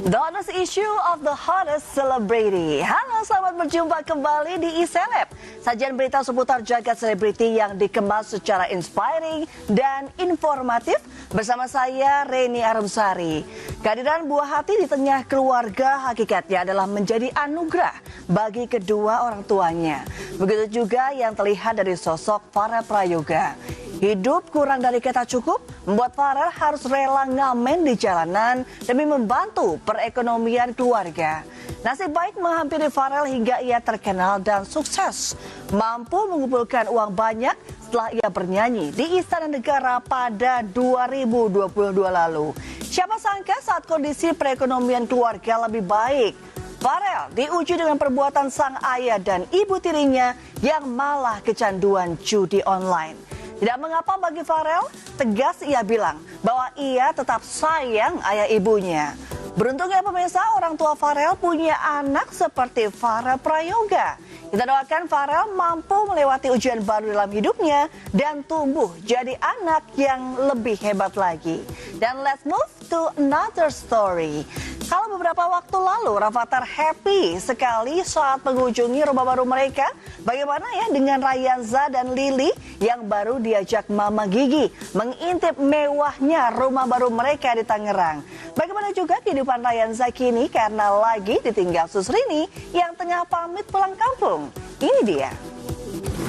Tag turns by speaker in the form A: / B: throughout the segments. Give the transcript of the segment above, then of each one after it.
A: The hottest issue of the hottest celebrity. Halo, selamat berjumpa kembali di iSeleb. Sajian berita seputar jagat selebriti yang dikemas secara inspiring dan informatif bersama saya Reni Arumsari. Kehadiran buah hati di tengah keluarga hakikatnya adalah menjadi anugerah bagi kedua orang tuanya. Begitu juga yang terlihat dari sosok Farel Prayoga. Hidup kurang dari kata cukup membuat Farel harus rela ngamen di jalanan demi membantu perekonomian keluarga. Nasib baik menghampiri Farel hingga ia terkenal dan sukses. Mampu mengumpulkan uang banyak setelah ia bernyanyi di Istana Negara pada 2022 lalu. Siapa sangka saat kondisi perekonomian keluarga lebih baik, Farel diuji dengan perbuatan sang ayah dan ibu tirinya yang malah kecanduan judi online. Tidak mengapa bagi Farel, tegas ia bilang bahwa ia tetap sayang ayah ibunya. Beruntungnya pemirsa, orang tua Farel punya anak seperti Farel Prayoga. Kita doakan Farel mampu melewati ujian baru dalam hidupnya dan tumbuh jadi anak yang lebih hebat lagi. Dan let's move to another story. Kalau beberapa waktu lalu Rafathar happy sekali saat mengunjungi rumah baru mereka. Bagaimana ya dengan Rayanza dan Lily yang baru diajak Mama Gigi mengintip mewahnya rumah baru mereka di Tangerang. Bagaimana juga kehidupan Rayanza kini karena lagi ditinggal Susrini yang tengah pamit pulang kampung. Ini dia.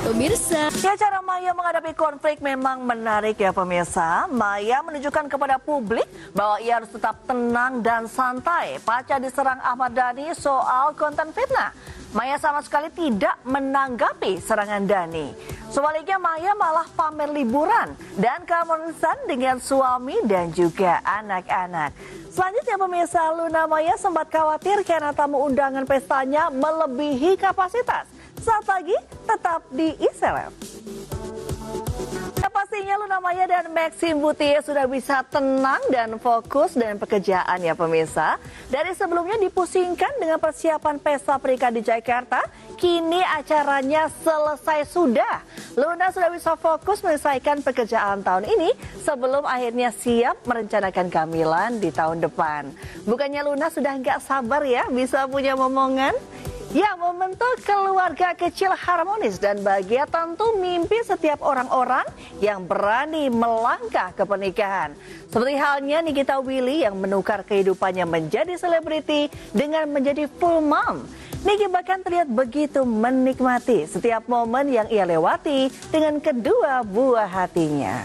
B: Pemirsa,
A: ya, cara Maya menghadapi konflik memang menarik ya pemirsa. Maya menunjukkan kepada publik bahwa ia harus tetap tenang dan santai pasca diserang Ahmad Dhani soal konten fitnah. Maya sama sekali tidak menanggapi serangan Dhani. Sebaliknya Maya malah pamer liburan dan keharmonisan dengan suami dan juga anak-anak. Selanjutnya pemirsa, Luna Maya sempat khawatir karena tamu undangan pestanya melebihi kapasitas. Saat lagi tetap di iSeleb. Pastinya Luna Maya dan Maxine Mutia sudah bisa tenang dan fokus dengan pekerjaan ya pemirsa. Dari sebelumnya dipusingkan dengan persiapan pesta pernikahan di Jakarta, kini acaranya selesai sudah. Luna sudah bisa fokus menyelesaikan pekerjaan tahun ini sebelum akhirnya siap merencanakan kehamilan di tahun depan. Bukannya Luna sudah nggak sabar ya bisa punya momongan? Ya, membentuk keluarga kecil harmonis dan bahagia tentu mimpi setiap orang-orang yang berani melangkah ke pernikahan. Seperti halnya Nikita Willy yang menukar kehidupannya menjadi selebriti dengan menjadi full mom. Niki bahkan terlihat begitu menikmati setiap momen yang ia lewati dengan kedua buah hatinya.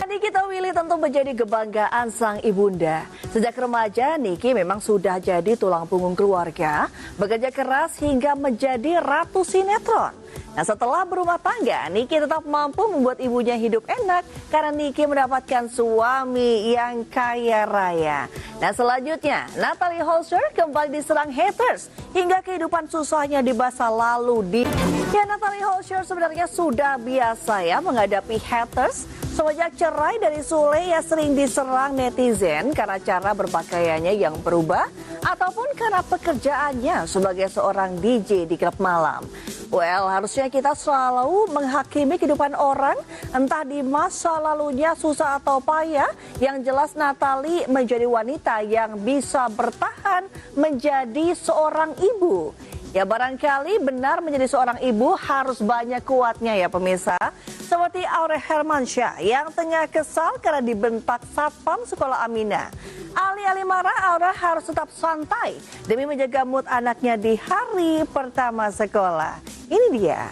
A: Nikita Willy tentu menjadi kebanggaan sang ibunda. Sejak remaja, Niki memang sudah jadi tulang punggung keluarga, bekerja keras hingga menjadi ratu sinetron. Nah, setelah berumah tangga, Niki tetap mampu membuat ibunya hidup enak karena Niki mendapatkan suami yang kaya raya. Nah, selanjutnya, Natalie Holscher kembali diserang haters hingga kehidupan susahnya di masa lalu. Natalie Holscher sebenarnya sudah biasa ya menghadapi haters. Semenjak cerai dari Sule, ia sering diserang netizen karena cara berpakaiannya yang berubah ataupun karena pekerjaannya sebagai seorang DJ di klub malam. Well, harusnya kita selalu menghakimi kehidupan orang, entah di masa lalunya susah atau payah. Yang jelas Natalie menjadi wanita yang bisa bertahan menjadi seorang ibu. Ya, barangkali benar menjadi seorang ibu harus banyak kuatnya ya pemirsa. Seperti Aurel Hermansyah yang tengah kesal karena dibentak satpam sekolah Amina. Alih-alih marah, Aurel harus tetap santai demi menjaga mood anaknya di hari pertama sekolah. Ini dia.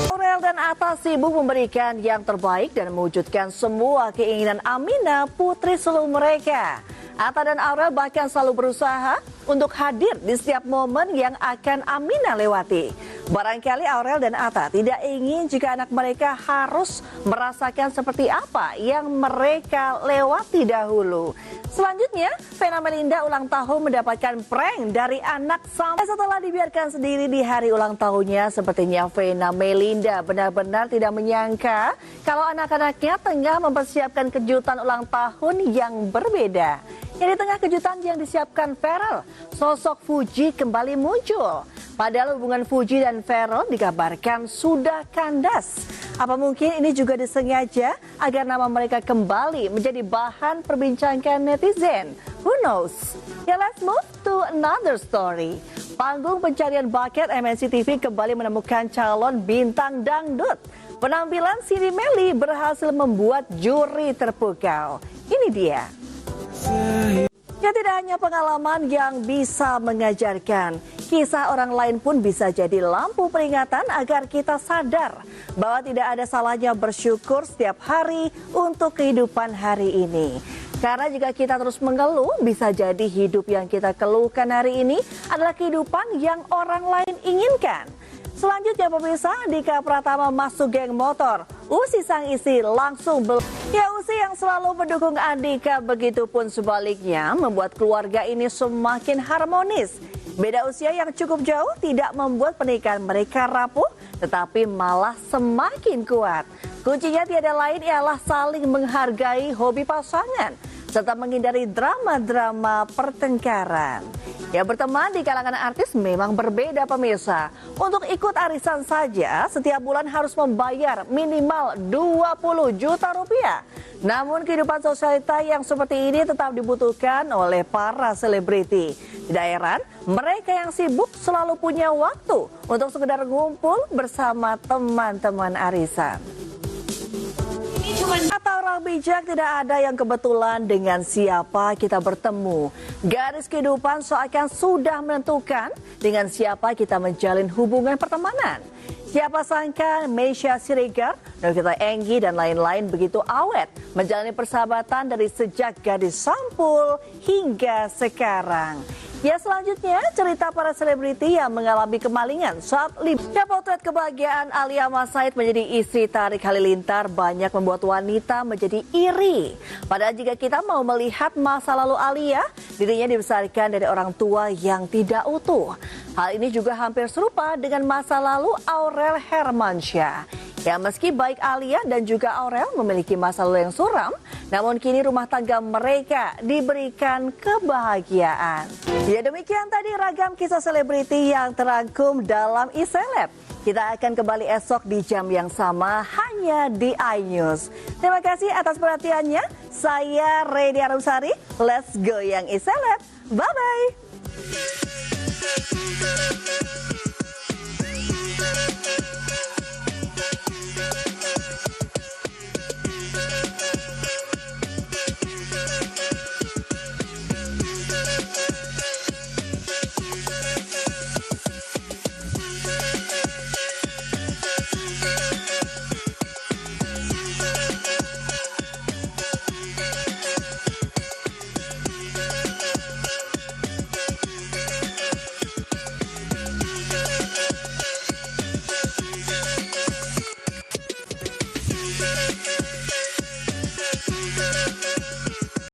A: Aurel dan Atta sibuk memberikan yang terbaik dan mewujudkan semua keinginan Amina, putri sulung mereka. Atta dan Aurel bahkan selalu berusaha untuk hadir di setiap momen yang akan Amina lewati. Barangkali Aurel dan Atta tidak ingin jika anak mereka harus merasakan seperti apa yang mereka lewati dahulu. Selanjutnya, Vena Melinda ulang tahun mendapatkan prank dari anak sampai setelah dibiarkan sendiri di hari ulang tahunnya. Sepertinya Vena Melinda benar-benar tidak menyangka kalau anak-anaknya tengah mempersiapkan kejutan ulang tahun yang berbeda. Di tengah kejutan yang disiapkan Farel, sosok Fuji kembali muncul. Padahal hubungan Fuji dan Farel dikabarkan sudah kandas. Apa mungkin ini juga disengaja agar nama mereka kembali menjadi bahan perbincangan netizen? Who knows? Ya, let's move to another story. Panggung pencarian bakat MNC TV kembali menemukan calon bintang dangdut. Penampilan Cindy Melly berhasil membuat juri terpukau. Ini dia. Ya, tidak hanya pengalaman yang bisa mengajarkan, kisah orang lain pun bisa jadi lampu peringatan agar kita sadar bahwa tidak ada salahnya bersyukur setiap hari untuk kehidupan hari ini. Karena jika kita terus mengeluh, bisa jadi hidup yang kita keluhkan hari ini adalah kehidupan yang orang lain inginkan. Selanjutnya pemirsa, Dika Pratama masuk geng motor. Usi sang isi langsung Ya, Usi yang selalu mendukung Andika, begitupun sebaliknya membuat keluarga ini semakin harmonis. Beda usia yang cukup jauh tidak membuat pernikahan mereka rapuh, tetapi malah semakin kuat. Kuncinya tiada lain ialah saling menghargai hobi pasangan, serta menghindari drama-drama pertengkaran. Ya, berteman di kalangan artis memang berbeda pemirsa. Untuk ikut arisan saja, setiap bulan harus membayar minimal 20 juta rupiah. Namun kehidupan sosialita yang seperti ini tetap dibutuhkan oleh para selebriti. Tidak heran, mereka yang sibuk selalu punya waktu untuk sekedar ngumpul bersama teman-teman arisan. Kata orang bijak, tidak ada yang kebetulan dengan siapa kita bertemu. Garis kehidupan seakan sudah menentukan dengan siapa kita menjalin hubungan pertemanan. Siapa sangka Meisya Siregar, Novita Enggi, dan lain-lain begitu awet menjalani persahabatan dari sejak gadis sampul hingga sekarang. Ya, selanjutnya cerita para selebriti yang mengalami kemalingan saat potret kebahagiaan Alia Mas Said menjadi istri Tarik Halilintar banyak membuat wanita menjadi iri. Padahal jika kita mau melihat masa lalu Alia, dirinya dibesarkan dari orang tua yang tidak utuh. Hal ini juga hampir serupa dengan masa lalu Aurel Hermansyah. Ya, meski baik Alia dan juga Aurel memiliki masa lalu yang suram, namun kini rumah tangga mereka diberikan kebahagiaan. Ya, demikian tadi ragam kisah selebriti yang terangkum dalam iSeleb. Kita akan kembali esok di jam yang sama hanya di iNews. Terima kasih atas perhatiannya. Saya Redi Arumsari. Let's go yang iSeleb. Bye-bye.